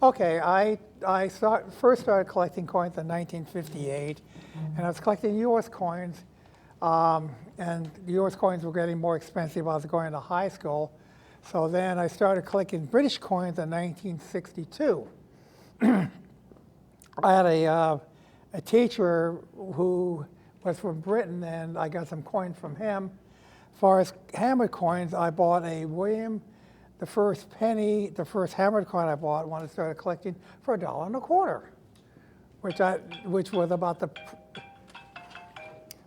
Okay, first started collecting coins in 1958, and I was collecting U.S. coins, and U.S. coins were getting more expensive. I was going to high school, so then I started collecting British coins in 1962. I had a teacher who was from Britain, and I got some coins from him. As far as hammered coins, I bought a William, the first penny, the first hammered coin I bought when I started collecting for $1.25,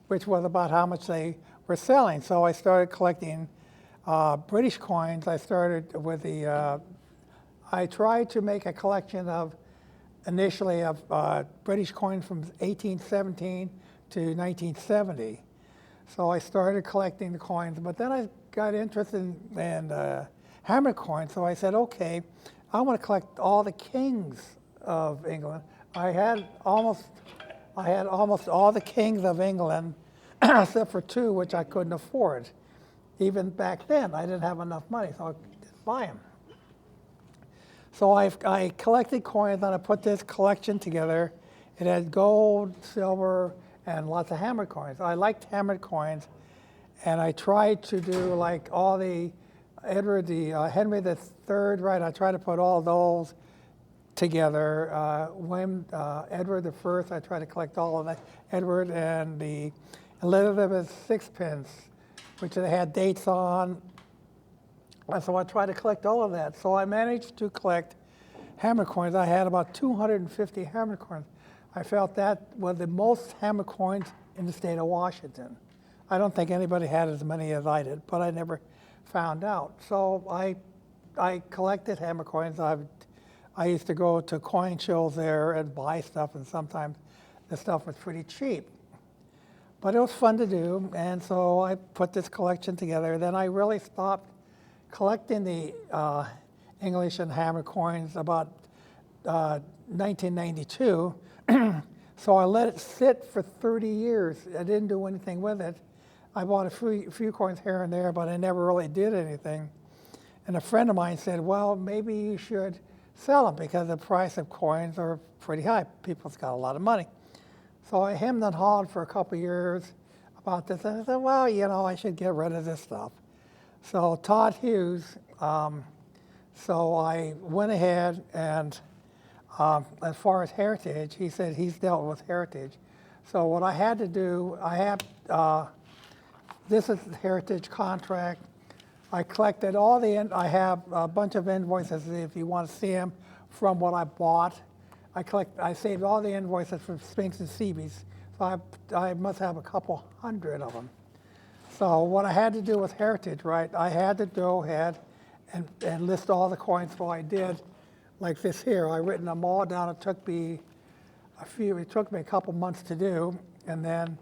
which was about how much they were selling. So I started collecting British coins. I started with I tried to make a collection initially of British coins from 1817 to 1970. So I started collecting the coins, but then I got interested in hammered coins. So I said, okay, I want to collect all the kings of England. I had almost all the kings of England, except for two, which I couldn't afford. Even back then, I didn't have enough money, so I didn't buy them. So I collected coins, and I put this collection together. It had gold, silver, and lots of hammered coins. I liked hammered coins, and I tried to do like all the Henry the Third, right? I tried to put all those together. Edward the First, I tried to collect all of that. Edward and the Elizabeth sixpence, which they had dates on. And so I tried to collect all of that. So I managed to collect hammer coins. I had about 250 hammer coins. I felt that was the most hammer coins in the state of Washington. I don't think anybody had as many as I did, but I never found out. So I collected hammer coins. I used to go to coin shows there and buy stuff, and sometimes the stuff was pretty cheap. But it was fun to do, and so I put this collection together. Then I really stopped collecting the English and hammer coins about 1992. So I let it sit for 30 years. I didn't do anything with it. I bought a few coins here and there, but I never really did anything. And a friend of mine said, well, maybe you should sell them because the price of coins are pretty high. People's got a lot of money. So I hemmed and hawed for a couple of years about this, and I said, well, I should get rid of this stuff. So Todd Hughes, so I went ahead and as far as Heritage, he said he's dealt with Heritage. So what I had to do, this is the Heritage contract. I collected I have a bunch of invoices if you want to see them from what I bought. I saved all the invoices from Spinks and Seabees. So I must have a couple hundred of them. So what I had to do with Heritage, right, I had to go ahead and list all the coins. So I did like this here. I written them all down. It took me a couple months to do. And then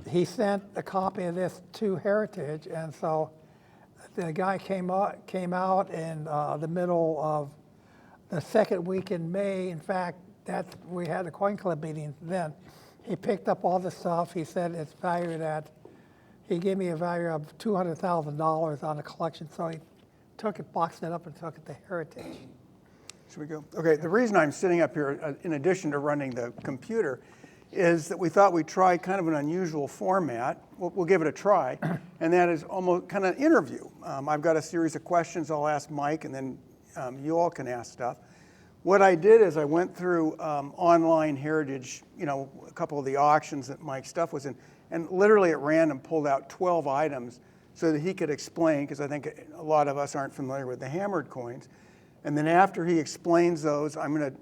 he sent a copy of this to Heritage. And so the guy came out in the middle of the second week in May. In fact, we had a coin club meeting then. He picked up all the stuff. He said it's valued at, he gave me a value of $200,000 on the collection. So he took it, boxed it up, and took it to Heritage. Should we go? Okay, the reason I'm sitting up here, in addition to running the computer, is that we thought we'd try kind of an unusual format. We'll give it a try, and that is almost kind of interview. I've got a series of questions I'll ask Mike, and then you all can ask stuff. What I did is I went through online Heritage, a couple of the auctions that Mike's stuff was in, and literally at random pulled out 12 items so that he could explain, because I think a lot of us aren't familiar with the hammered coins. And then after he explains those, I'm going to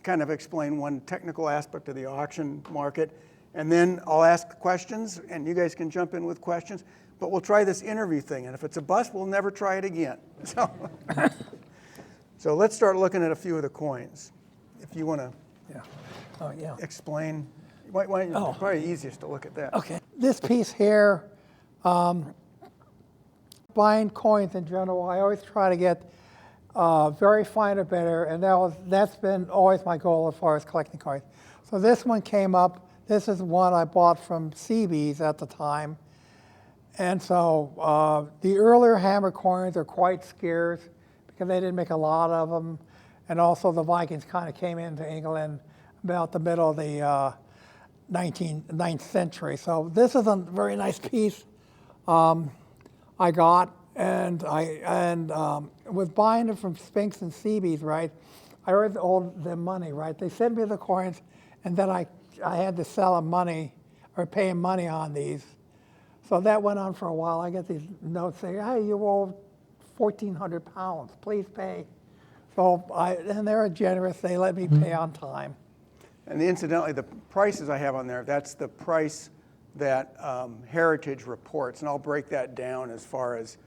kind of explain one technical aspect of the auction market, and then I'll ask questions, and you guys can jump in with questions. But we'll try this interview thing, and if it's a bust, we'll never try it again. So let's start looking at a few of the coins. If you want to explain, probably easiest to look at that. Okay. This piece here, buying coins in general, I always try to get very fine or better, and that's been always my goal as far as collecting coins. So this one came up. This is one I bought from Seabees at the time. And so the earlier hammer coins are quite scarce because they didn't make a lot of them. and also the Vikings kind of came into England about the middle of the 9th century. So this is a very nice piece I got, and was buying it from Spinks and Seabees, right? I owed them money, right? They sent me the coins, and then I had to sell them money or pay them money on these. So that went on for a while. I get these notes saying, "Hey, you owe 1,400 pounds. Please pay." So and they're generous. They let me pay on time. And incidentally, the prices I have on there, that's the price that Heritage reports, and I'll break that down as far as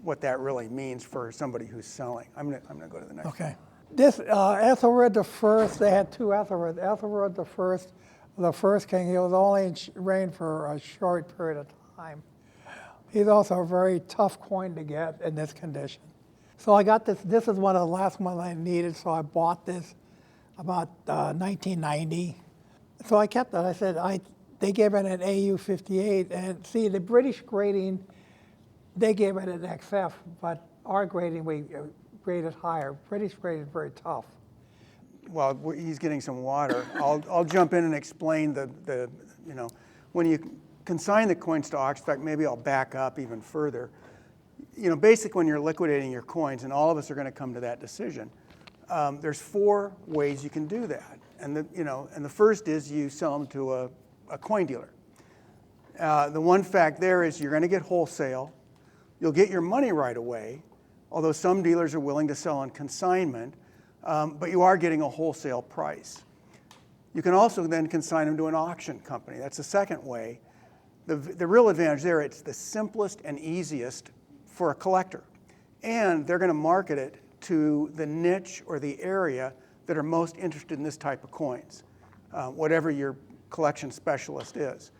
what that really means for somebody who's selling. I'm gonna go to the next. Okay. This Ethelred the First, they had two Ethelred. Ethelred the first king, he was only in reign for a short period of time. He's also a very tough coin to get in this condition. So I got this. This is one of the last ones I needed, so I bought this about 1990. So I kept it. I said, they gave it an AU 58, and see, the British grading, they gave it an XF, but our grading, we graded higher. British grading is very tough. While he's getting some water, I'll jump in and explain the when you consign the coins to auction. In fact, maybe I'll back up even further. Basically, when you're liquidating your coins, and all of us are going to come to that decision, there's 4 ways you can do that. And the first is you sell them to a coin dealer. The one fact there is you're going to get wholesale. You'll get your money right away, although some dealers are willing to sell on consignment, but you are getting a wholesale price. You can also then consign them to an auction company. That's the second way. The real advantage there, it's the simplest and easiest for a collector. And they're going to market it to the niche or the area that are most interested in this type of coins, whatever your collection specialist is.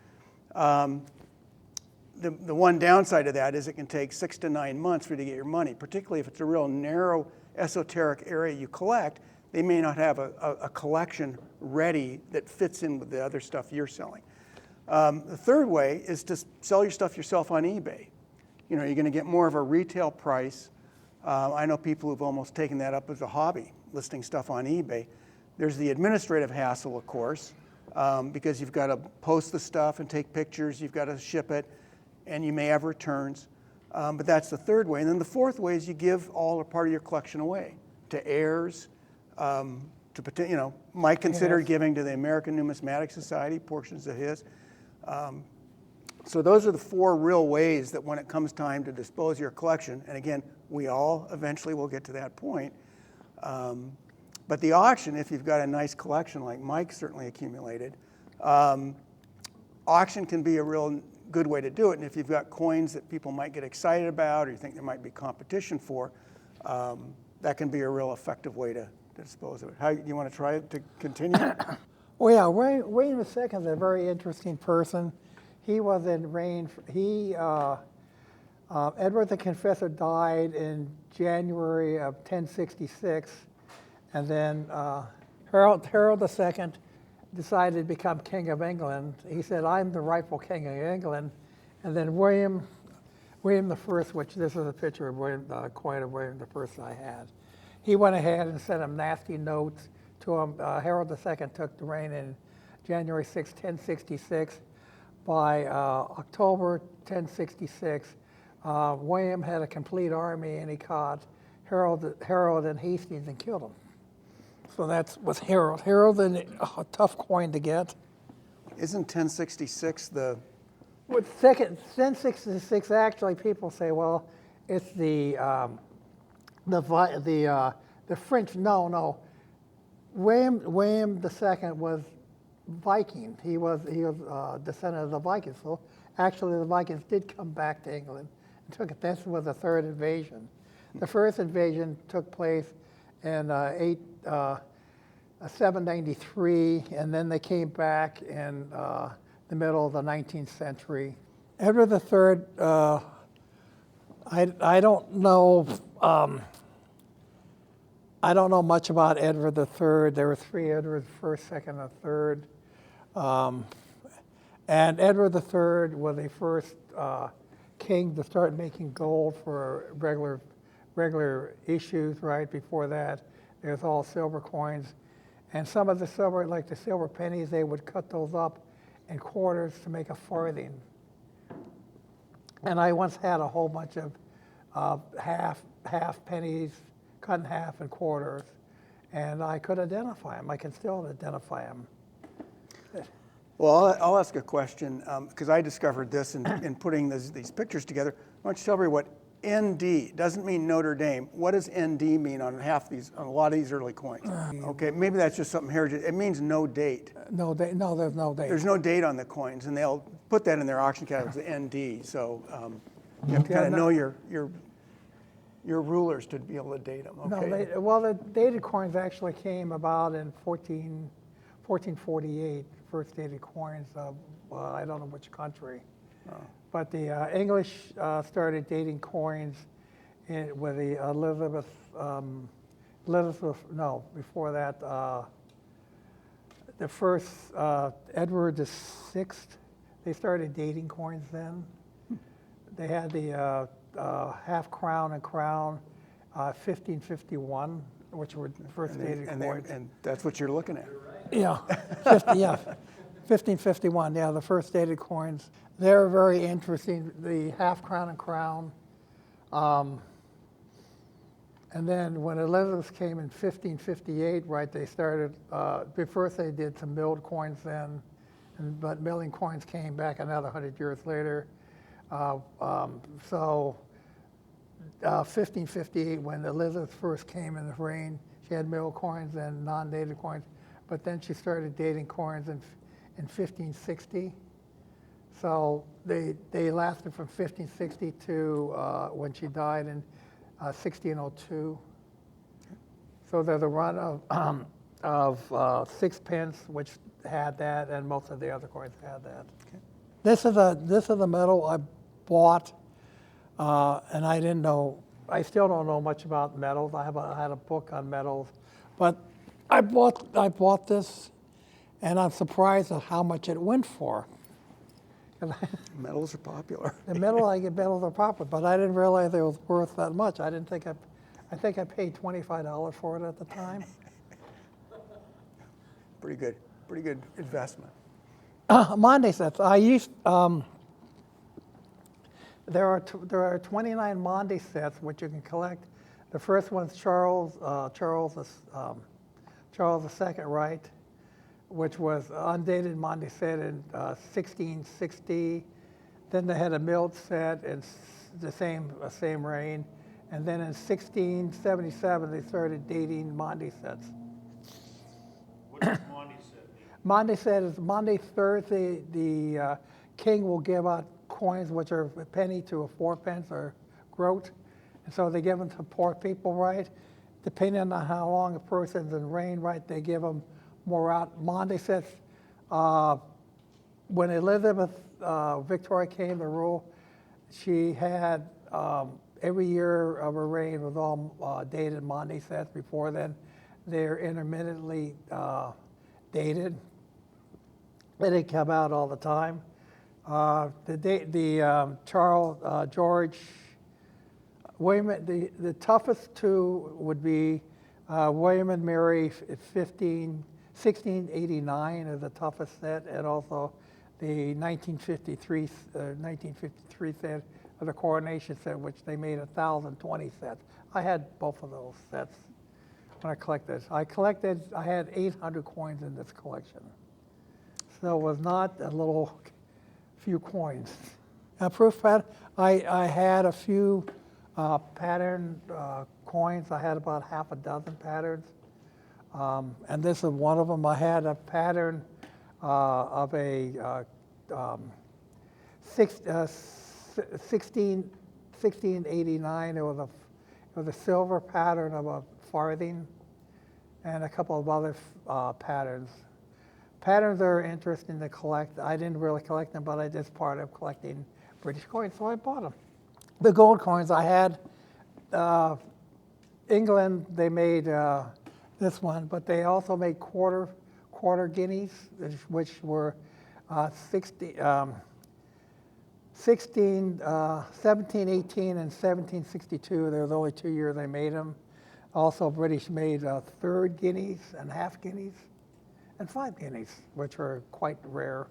The one downside of that is it can take 6 to 9 months for you to get your money, particularly if it's a real narrow, esoteric area you collect. They may not have a collection ready that fits in with the other stuff you're selling. The third way is to sell your stuff yourself on eBay. You're going to get more of a retail price. I know people who've almost taken that up as a hobby, listing stuff on eBay. There's the administrative hassle, of course, because you've got to post the stuff and take pictures. You've got to ship it, and you may have returns. But that's the third way. And then the fourth way is you give all or part of your collection away to heirs. Mike considered giving to the American Numismatic Society portions of his. So those are the 4 real ways that when it comes time to dispose of your collection, and again, we all eventually will get to that point. But the auction, if you've got a nice collection like Mike certainly accumulated, auction can be a real good way to do it. And if you've got coins that people might get excited about or you think there might be competition for, that can be a real effective way to dispose of it. How you want to try it to continue? Well, yeah, William II is a very interesting person. He was in reign. Edward the Confessor died in January of 1066, and then Harold II decided to become King of England. He said, "I'm the rightful King of England," and then William I, which this is a picture of the coin of William I I had. He went ahead and sent him nasty notes to him. Harold II took the reign in January 6, 1066. By October 1066, William had a complete army, and he caught Harold and Hastings and killed him. So that was Harold. Harold, a tough coin to get. Isn't 1066 the? With 1066, actually, people say, well, it's the French. No. William II was Viking. He was a descendant of the Vikings. So actually, the Vikings did come back to England and took it. This was the 3rd invasion. The first invasion took place in 793, and then they came back in the middle of the 19th century. Edward III, I don't know. I don't know much about Edward III. There were 3 Edwards, first, second, and third. And Edward III was the first king to start making gold for regular issues. Right before that, There's all silver coins. And some of the silver, like the silver pennies, they would cut those up in quarters to make a farthing. And I once had a whole bunch of half pennies, cut in half and quarters, and I could identify them. I can still identify them. Well, I'll ask a question because I discovered this in putting these pictures together. Why don't you tell me what ND doesn't mean Notre Dame? What does ND mean on a lot of these early coins? Okay, maybe that's just something heritage. It means no date. No date. No, there's no date. There's no date on the coins, and they'll put that in their auction catalog as ND. So you have to kind of know your rulers to be able to date them. Okay. No, well, the dated coins actually came about in 1448. First dated coins of I don't know which country. Oh. But the English started dating coins with the before that, the first Edward VI, they started dating coins then. They had the half crown and crown, 1551, which were the first dated coins. And that's what you're looking at. Yeah, 1551, yeah, the first dated coins. They're very interesting, the half crown and crown. And then when Elizabeth came in 1558, right, they started, first they did some milled coins then, but milling coins came back another 100 years later. 1558, when Elizabeth first came in the reign, she had milled coins and non-dated coins, but then she started dating coins in 1560. So they lasted from 1560 to when she died in 1602. So there's a run of sixpence, which had that, and most of the other coins had that. Okay. This is a medal I bought, and I didn't know. I still don't know much about metals. I had a book on metals, but I bought this, and I'm surprised at how much it went for. Metals are popular. Metals are popular, but I didn't realize it was worth that much. I think I paid $25 for it at the time. Pretty good investment. Monday sets. I used. There are 29 Monday sets which you can collect. The first one's Charles II, right, which was undated Monday set in 1660. Then they had a milled set in the same reign, and then in 1677 they started dating Monday sets. What does Monday set mean? Monday set is Monday, Thursday. The king will give out coins which are a penny to a fourpence or groat, and so they give them to poor people, right? Depending on how long a person's in reign, right, they give them more out. Monday sets. When Elizabeth Victoria came to rule, she had every year of her reign was all dated Monday sets. Before then, they're intermittently dated. They didn't come out all the time. George William, the toughest two would be William and Mary 1689 is the toughest set, and also the 1953 set of the coronation set, which they made 1,020 sets. I had both of those sets when I collected. I had 800 coins in this collection. So it was not a little few coins. Proof pattern, I had a few pattern coins. I had about half a dozen patterns. And this is one of them. I had a pattern of a 1689. It was a silver pattern of a farthing, and a couple of other patterns. Patterns are interesting to collect. I didn't really collect them, but I just part of collecting British coins, so I bought them. The gold coins I had, England, they made this one, but they also made quarter guineas, which were 1718 and 1762. There was only 2 years they made them. Also, British made third guineas and half guineas and 5 guineas, which were quite rare.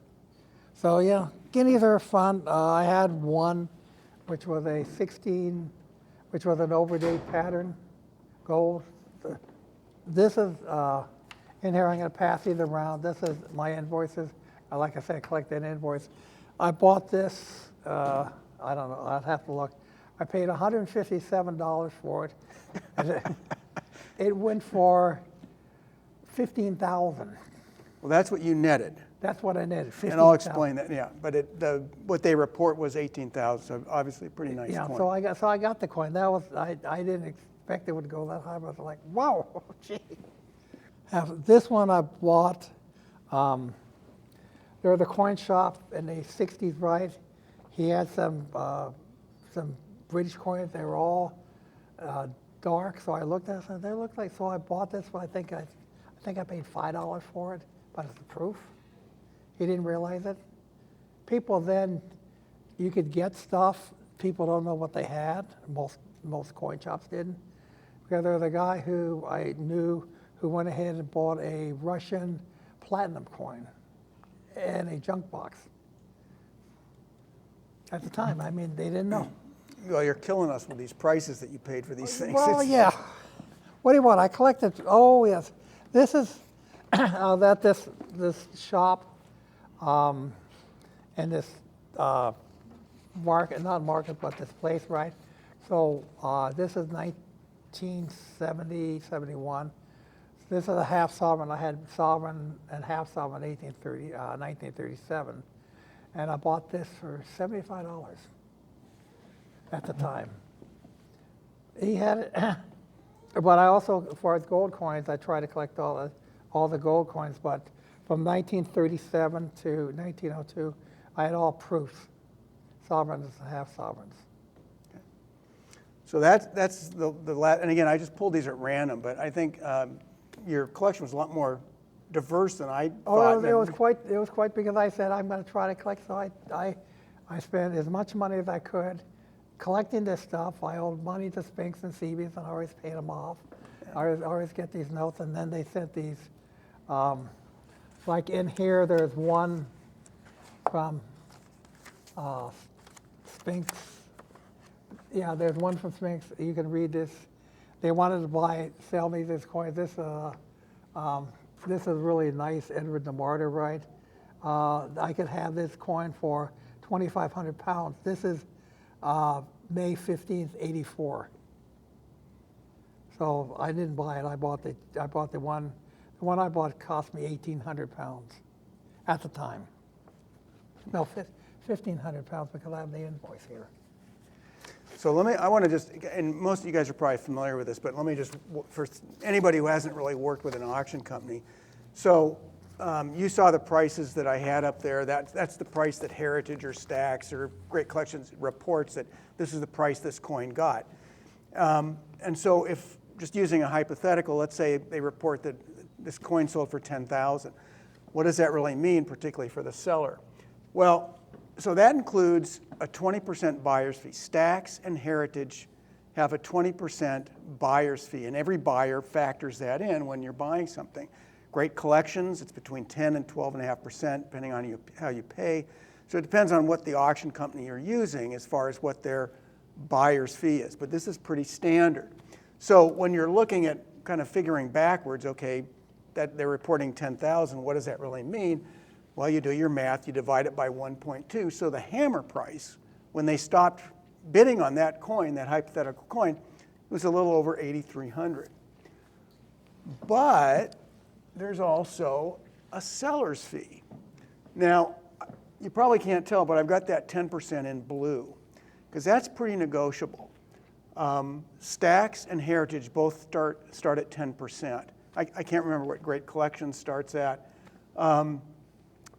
So yeah, guineas are fun. I had one, which was a 16, which was an overdate pattern, gold. This is, in here I'm going to pass these around. This is my invoices. Like I said, collect an invoice. I bought this, I don't know, I'd have to look. I paid $157 for it. And it went for $15,000. Well, that's what you netted. That's what I netted, $15,000. And I'll explain that, yeah. But what they report was 18,000, so obviously a pretty nice Yeah, coin. so I got the coin. That was, I didn't expect it would go that high, but I was like, wow, gee. This one I bought, there was a coin shop in the 60s, right? He had some British coins. They were all dark, so I looked at it and they looked like, so I bought this one. I think I paid $5 for it, but it's the proof. He didn't realize it. People then, you could get stuff, people don't know what they had. Most coin shops didn't. Because there was a guy who I knew who went ahead and bought a Russian platinum coin in a junk box. At the time, I mean, they didn't know. Well, you're killing us with these prices that you paid for these things. Well, yeah. What do you want? I collected. Oh, yes. This is that this shop and this market, not market, but this place, right? So this is 1970, 71. This is a half sovereign. I had sovereign and half sovereign 1937. And I bought this for $75 at the time. He had it, but I also, as far as gold coins, I try to collect all the gold coins, but from 1937 to 1902, I had all proofs, sovereigns and half sovereigns. So that's the last, and again, I just pulled these at random, but I think your collection was a lot more diverse than I thought. It was quite because I said I'm going to try to collect. So I spent as much money as I could collecting this stuff. I owed money to Spinks and Seabees, and I always paid them off. I always get these notes, and then they sent these. Like in here, there's one from Spinks. Yeah, there's one from Spinks. You can read this. They wanted to sell me this coin. This is really nice, Edward the Martyr, right? I could have this coin for 2,500 pounds. This is May 15th, 84. So I didn't buy it. I bought the one. The one I bought cost me 1,800 pounds at the time. No, 1,500 pounds because I have the invoice here. So I want to just, and most of you guys are probably familiar with this, but let me just, for anybody who hasn't really worked with an auction company. So you saw the prices that I had up there. That's the price that Heritage or Stax or Great Collections reports that this is the price this coin got. And so if, just using a hypothetical, let's say they report that this coin sold for $10,000. What does that really mean, particularly for the seller? Well, so that includes a 20% buyer's fee. Stax and Heritage have a 20% buyer's fee, and every buyer factors that in when you're buying something. Great Collections, it's between 10 and 12.5%, depending on how you pay. So it depends on what the auction company you're using as far as what their buyer's fee is, but this is pretty standard. So when you're looking at kind of figuring backwards, okay, that they're reporting 10,000, what does that really mean? Well, you do your math, you divide it by 1.2. So the hammer price, when they stopped bidding on that coin, that hypothetical coin, was a little over 8,300. But there's also a seller's fee. Now, you probably can't tell, but I've got that 10% in blue, because that's pretty negotiable. Stax and Heritage both start at 10%. I can't remember what Great Collections starts at.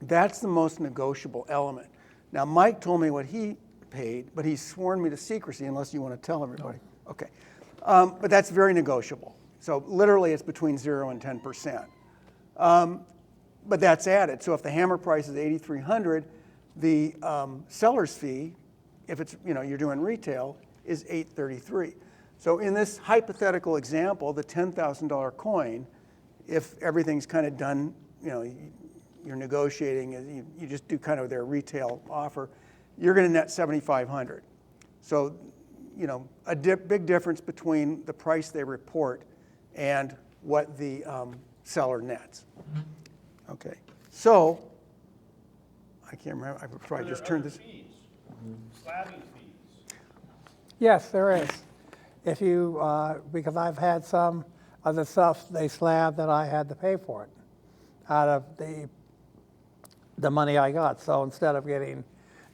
That's the most negotiable element. Now, Mike told me what he paid, but he's sworn me to secrecy unless you want to tell everybody. No. Okay. But that's very negotiable. So literally it's between 0 and 10%. But that's added. So if the hammer price is 8,300, the seller's fee, if it's, you're doing retail, is 833. So in this hypothetical example, the $10,000 coin, if everything's kind of done, you know, you're negotiating, you just do kind of their retail offer, you're going to net 7,500. So, you know, a big difference between the price they report and what the seller nets. Okay, so I can't remember. I probably just turned this. Fees, slabbing fees. Yes, there is. If you, because I've had some of the stuff they slabbed that I had to pay for it out of the money I got. So instead of getting,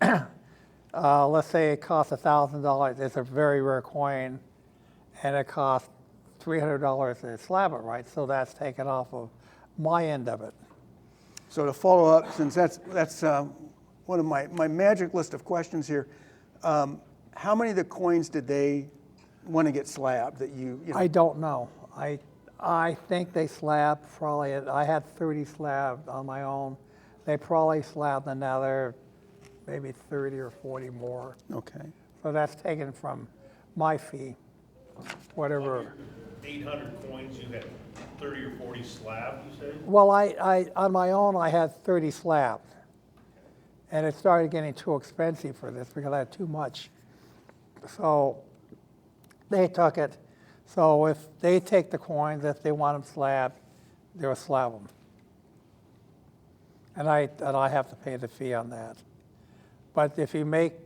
let's say it costs $1,000, it's a very rare coin, and it costs $300 to slab it, right? So that's taken off of my end of it. So to follow up, since that's one of my magic list of questions here, how many of the coins did they want to get slabbed that you know? I don't know. I think they slabbed probably, I had 30 slabbed on my own. They probably slabbed another maybe 30 or 40 more. Okay. So that's taken from my fee, whatever. 800 coins, you had 30 or 40 slabbed, you say? Well, I on my own, I had 30 slabbed. And it started getting too expensive for this because I had too much. So they took it. So if they take the coins, if they want them slabbed, they'll slab them. And I have to pay the fee on that. But if you make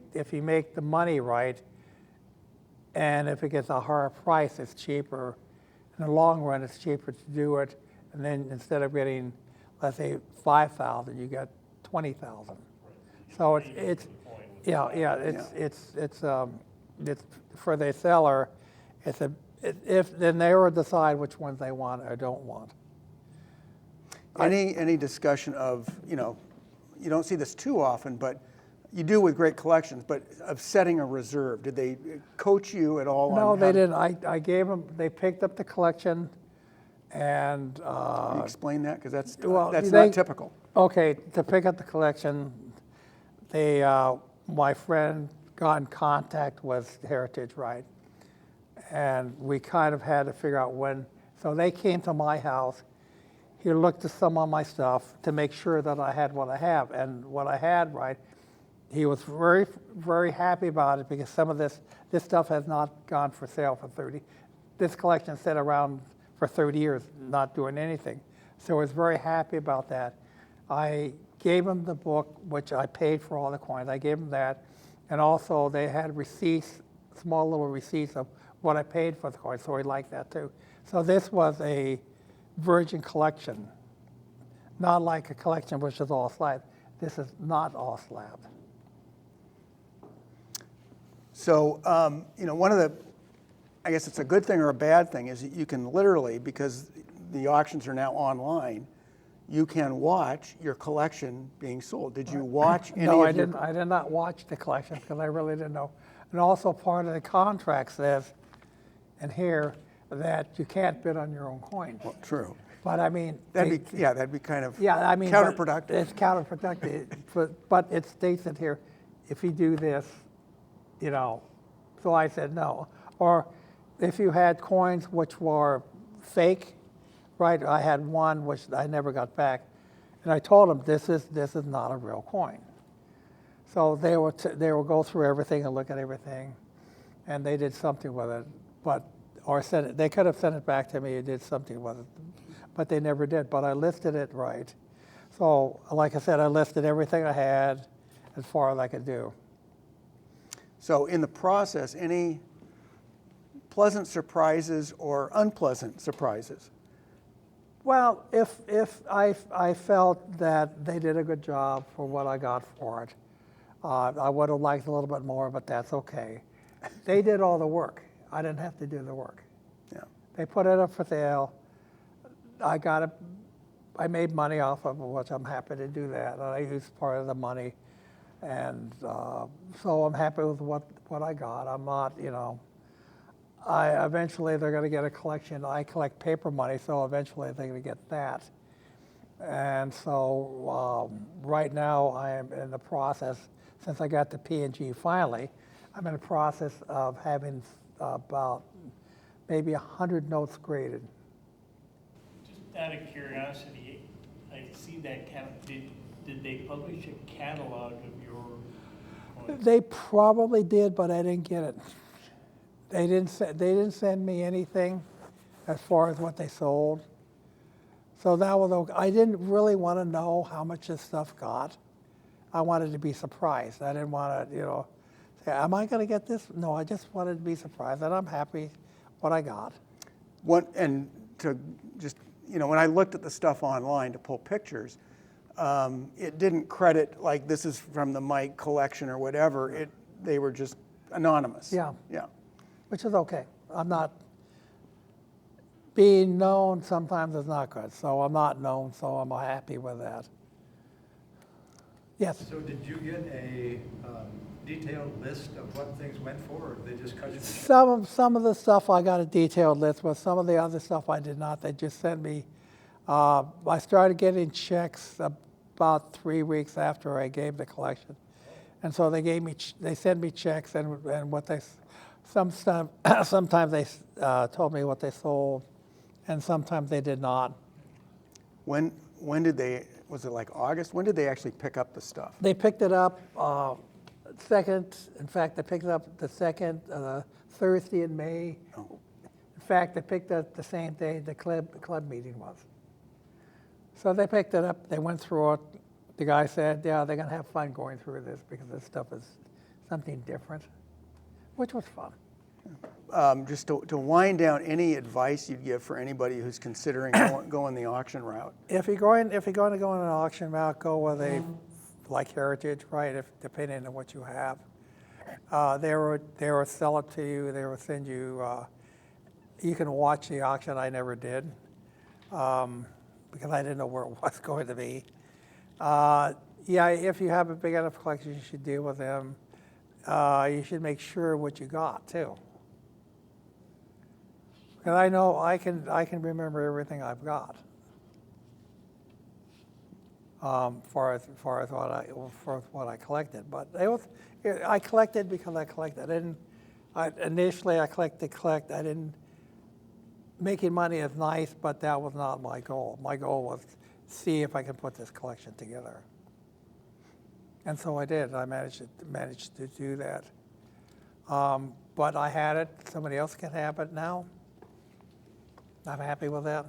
the money right, and if it gets a higher price, it's cheaper. In the long run, it's cheaper to do it. And then instead of getting, let's say, 5,000, you get 20,000. So it's for the seller. Then they will decide which ones they want or don't want. Any discussion of, you know, you don't see this too often, but you do with great collections, but of setting a reserve. Did they coach you at all? No, on they how didn't. I gave them, they picked up the collection and. Can you explain that? Because that's Well, not typical. Okay, to pick up the collection, my friend got in contact with Heritage, right? And we kind of had to figure out when. So they came to my house. He looked at some of my stuff to make sure that I had what I have. And what I had, right, he was very, very happy about it because some of this stuff has not gone for sale for 30. This collection sat around for 30 years, not doing anything. So I was very happy about that. I gave him the book, which I paid for all the coins. I gave him that. And also they had receipts, small little receipts of what I paid for the coins, so he liked that too. So this was a virgin collection, not like a collection which is all slabbed. This is not all slabbed. So, you know, one of the, I guess it's a good thing or a bad thing, is that you can literally, because the auctions are now online, you can watch your collection being sold. Did you watch any No, of I didn't. I did not watch the collection because I really didn't know. And also part of the contract says, in here, that you can't bid on your own coins. Well, true. But I mean, That'd be kind of yeah, I mean, but counterproductive. it's counterproductive. but it states it here, if you do this, you know. So I said no. Or if you had coins which were fake, right? I had one which I never got back, and I told them this is not a real coin. So they would go through everything and look at everything, and they did something with it. Or sent it. They could have sent it back to me and did something with it, but they never did. But I listed it right. So, like I said, I listed everything I had as far as I could do. So in the process, any pleasant surprises or unpleasant surprises? Well, if I felt that they did a good job for what I got for it, I would have liked a little bit more, but that's okay. They did all the work. I didn't have to do the work. Yeah. They put it up for sale. I got it. I made money off of it, which I'm happy to do that. I used part of the money, and so I'm happy with what I got. I'm not, you know. Eventually they're going to get a collection. I collect paper money, so eventually they're going to get that. And so right now I am in the process, since I got the P&G finally, I'm in the process of having about maybe 100 notes graded. Just out of curiosity, I see that did they publish a catalog of your coins? They probably did, but I didn't get it. They didn't send me anything as far as what they sold. So that was okay. I didn't really want to know how much this stuff got. I wanted to be surprised. I didn't want to, say, am I going to get this? No, I just wanted to be surprised, and I'm happy what I got. And to just, when I looked at the stuff online to pull pictures, it didn't credit like this is from the Mike collection or whatever. They were just anonymous. Yeah. Yeah. Which is okay. I'm not, being known sometimes is not good. So I'm not known, so I'm happy with that. Yes. So did you get a detailed list of what things went for, or did they just cut you? Some of the stuff I got a detailed list, but some of the other stuff I did not. They just sent me, I started getting checks about 3 weeks after I gave the collection. And so they sent me checks and what they, sometimes they told me what they sold, and sometimes they did not. When did they, was it like August? When did they actually pick up the stuff? They picked it up second, in fact, they picked it up the second Thursday in May. Oh. In fact, they picked it up the same day the club meeting was. So they picked it up, they went through it. The guy said, yeah, they're gonna have fun going through this because this stuff is something different, which was fun. Just to wind down, any advice you'd give for anybody who's considering going the auction route? If you're going to go in an auction route, go with a like Heritage, right? Depending on what you have, they will sell it to you. They will send you. You can watch the auction. I never did because I didn't know where it was going to be. Yeah, if you have a big enough collection, you should deal with them. You should make sure what you got too. Because I know I can remember everything I've got. For as what I collected, but I collected because I collected. Initially I collected. I didn't. Making money is nice, but that was not my goal. My goal was to see if I could put this collection together. And so I did. I managed to do that. But I had it. Somebody else can have it now. I'm happy with that.